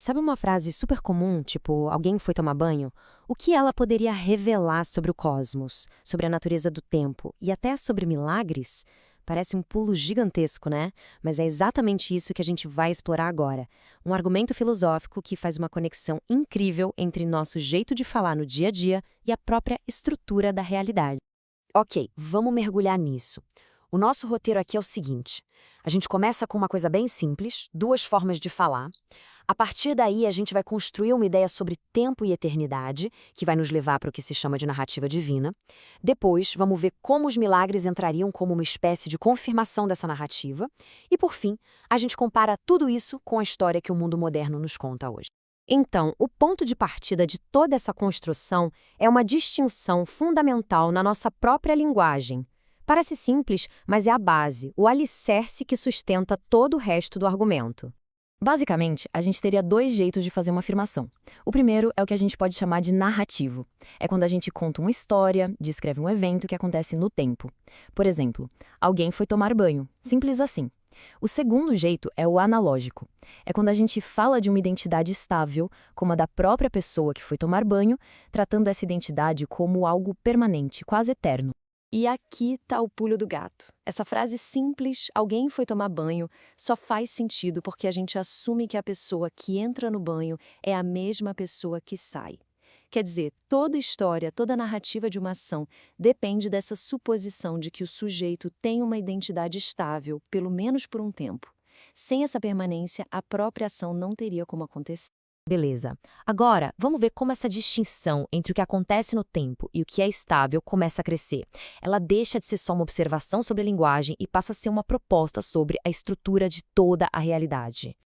Sabe uma frase super comum, tipo, alguém foi tomar banho? O que ela poderia revelar sobre o cosmos, sobre a natureza do tempo e até sobre milagres? Parece um pulo gigantesco, né? Mas é exatamente isso que a gente vai explorar agora. Um argumento filosófico que faz uma conexão incrível entre nosso jeito de falar no dia a dia e a própria estrutura da realidade. Ok, vamos mergulhar nisso. O nosso roteiro aqui é o seguinte: a gente começa com uma coisa bem simples, duas formas de falar. A partir daí, a gente vai construir uma ideia sobre tempo e eternidade, que vai nos levar para o que se chama de narrativa divina. Depois, vamos ver como os milagres entrariam como uma espécie de confirmação dessa narrativa. E, por fim, a gente compara tudo isso com a história que o mundo moderno nos conta hoje. Então, o ponto de partida de toda essa construção é uma distinção fundamental na nossa própria linguagem. Parece simples, mas é a base, o alicerce que sustenta todo o resto do argumento. Basicamente, a gente teria dois jeitos de fazer uma afirmação. O primeiro é o que a gente pode chamar de narrativo. É quando a gente conta uma história, descreve um evento que acontece no tempo. Por exemplo, alguém foi tomar banho. Simples assim. O segundo jeito é o analógico. É quando a gente fala de uma identidade estável, como a da própria pessoa que foi tomar banho, tratando essa identidade como algo permanente, quase eterno. E aqui tá o pulo do gato. Essa frase simples, alguém foi tomar banho, só faz sentido porque a gente assume que a pessoa que entra no banho é a mesma pessoa que sai. Quer dizer, toda história, toda narrativa de uma ação depende dessa suposição de que o sujeito tem uma identidade estável, pelo menos por um tempo. Sem essa permanência, a própria ação não teria como acontecer. Beleza. Agora, vamos ver como essa distinção entre o que acontece no tempo e o que é estável começa a crescer. Ela deixa de ser só uma observação sobre a linguagem e passa a ser uma proposta sobre a estrutura de toda a realidade.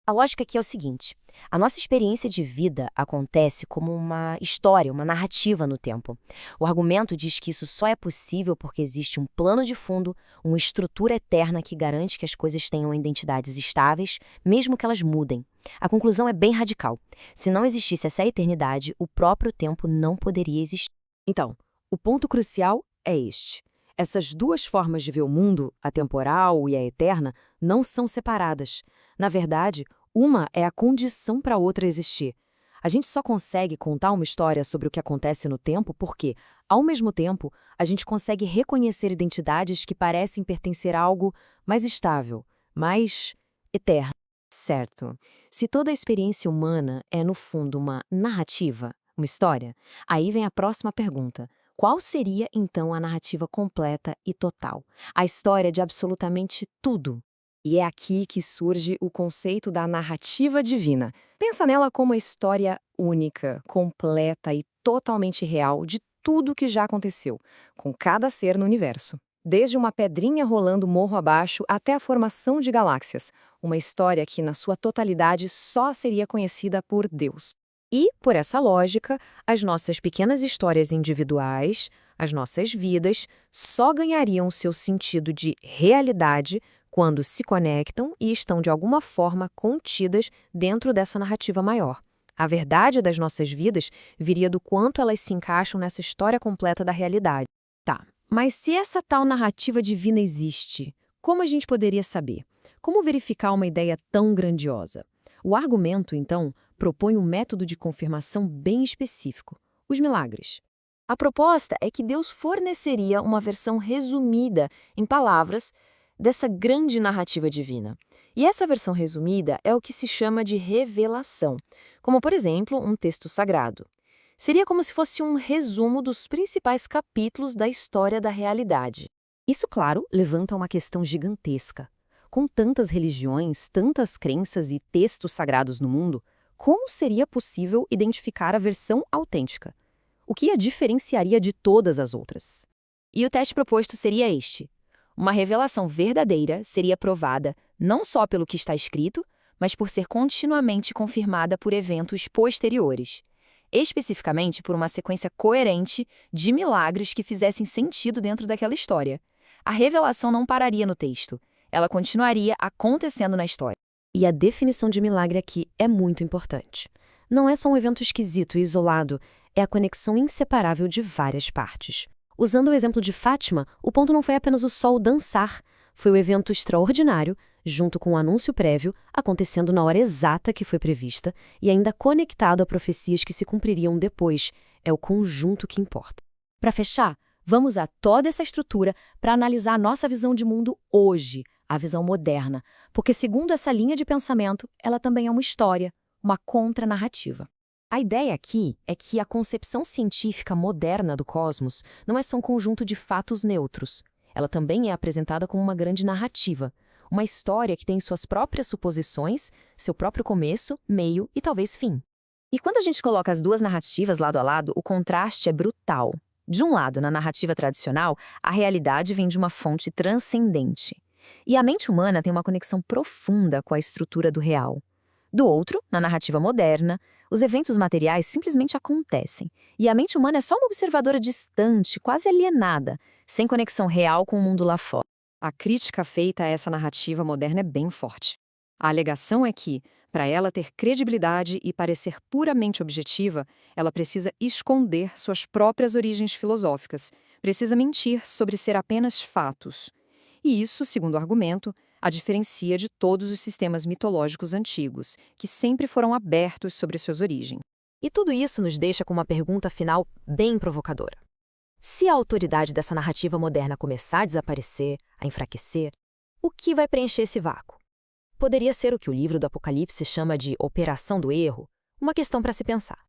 A lógica aqui é o seguinte: a nossa experiência de vida acontece como uma história, uma narrativa no tempo. O argumento diz que isso só é possível porque existe um plano de fundo, uma estrutura eterna que garante que as coisas tenham identidades estáveis, mesmo que elas mudem. A conclusão é bem radical. Se não existisse essa eternidade, o próprio tempo não poderia existir. Então, o ponto crucial é este. Essas duas formas de ver o mundo, a temporal e a eterna, não são separadas. Na verdade, uma é a condição para a outra existir. A gente só consegue contar uma história sobre o que acontece no tempo porque, ao mesmo tempo, a gente consegue reconhecer identidades que parecem pertencer a algo mais estável, mais eterno. Certo. Se toda a experiência humana é, no fundo, uma narrativa, uma história, aí vem a próxima pergunta. Qual seria, então, a narrativa completa e total? A história de absolutamente tudo. E é aqui que surge o conceito da narrativa divina. Pensa nela como a história única, completa e totalmente real de tudo que já aconteceu, com cada ser no universo. Desde uma pedrinha rolando morro abaixo até a formação de galáxias. Uma história que, na sua totalidade, só seria conhecida por Deus. E, por essa lógica, as nossas pequenas histórias individuais, as nossas vidas, só ganhariam seu sentido de realidade quando se conectam e estão de alguma forma contidas dentro dessa narrativa maior. A verdade das nossas vidas viria do quanto elas se encaixam nessa história completa da realidade. Tá, mas se essa tal narrativa divina existe, como a gente poderia saber? Como verificar uma ideia tão grandiosa? O argumento, então, propõe um método de confirmação bem específico: os milagres. A proposta é que Deus forneceria uma versão resumida, em palavras, dessa grande narrativa divina. E essa versão resumida é o que se chama de revelação, como, por exemplo, um texto sagrado. Seria como se fosse um resumo dos principais capítulos da história da realidade. Isso, claro, levanta uma questão gigantesca. Com tantas religiões, tantas crenças e textos sagrados no mundo, como seria possível identificar a versão autêntica? O que a diferenciaria de todas as outras? E o teste proposto seria este. Uma revelação verdadeira seria provada não só pelo que está escrito, mas por ser continuamente confirmada por eventos posteriores. Especificamente por uma sequência coerente de milagres que fizessem sentido dentro daquela história. A revelação não pararia no texto, ela continuaria acontecendo na história. E a definição de milagre aqui é muito importante. Não é só um evento esquisito e isolado, é a conexão inseparável de várias partes. Usando o exemplo de Fátima, o ponto não foi apenas o sol dançar, foi o evento extraordinário junto com o anúncio prévio, acontecendo na hora exata que foi prevista e ainda conectado a profecias que se cumpririam depois. É o conjunto que importa. Para fechar, vamos usar toda essa estrutura para analisar a nossa visão de mundo hoje, a visão moderna, porque, segundo essa linha de pensamento, ela também é uma história, uma contranarrativa. A ideia aqui é que a concepção científica moderna do cosmos não é só um conjunto de fatos neutros. Ela também é apresentada como uma grande narrativa, uma história que tem suas próprias suposições, seu próprio começo, meio e talvez fim. E quando a gente coloca as duas narrativas lado a lado, o contraste é brutal. De um lado, na narrativa tradicional, a realidade vem de uma fonte transcendente. E a mente humana tem uma conexão profunda com a estrutura do real. Do outro, na narrativa moderna, os eventos materiais simplesmente acontecem, e a mente humana é só uma observadora distante, quase alienada, sem conexão real com o mundo lá fora. A crítica feita a essa narrativa moderna é bem forte. A alegação é que, para ela ter credibilidade e parecer puramente objetiva, ela precisa esconder suas próprias origens filosóficas, precisa mentir sobre ser apenas fatos. E isso, segundo o argumento, a diferencia de todos os sistemas mitológicos antigos, que sempre foram abertos sobre suas origens. E tudo isso nos deixa com uma pergunta final bem provocadora. Se a autoridade dessa narrativa moderna começar a desaparecer, a enfraquecer, o que vai preencher esse vácuo? Poderia ser o que o livro do Apocalipse chama de Operação do Erro, uma questão para se pensar.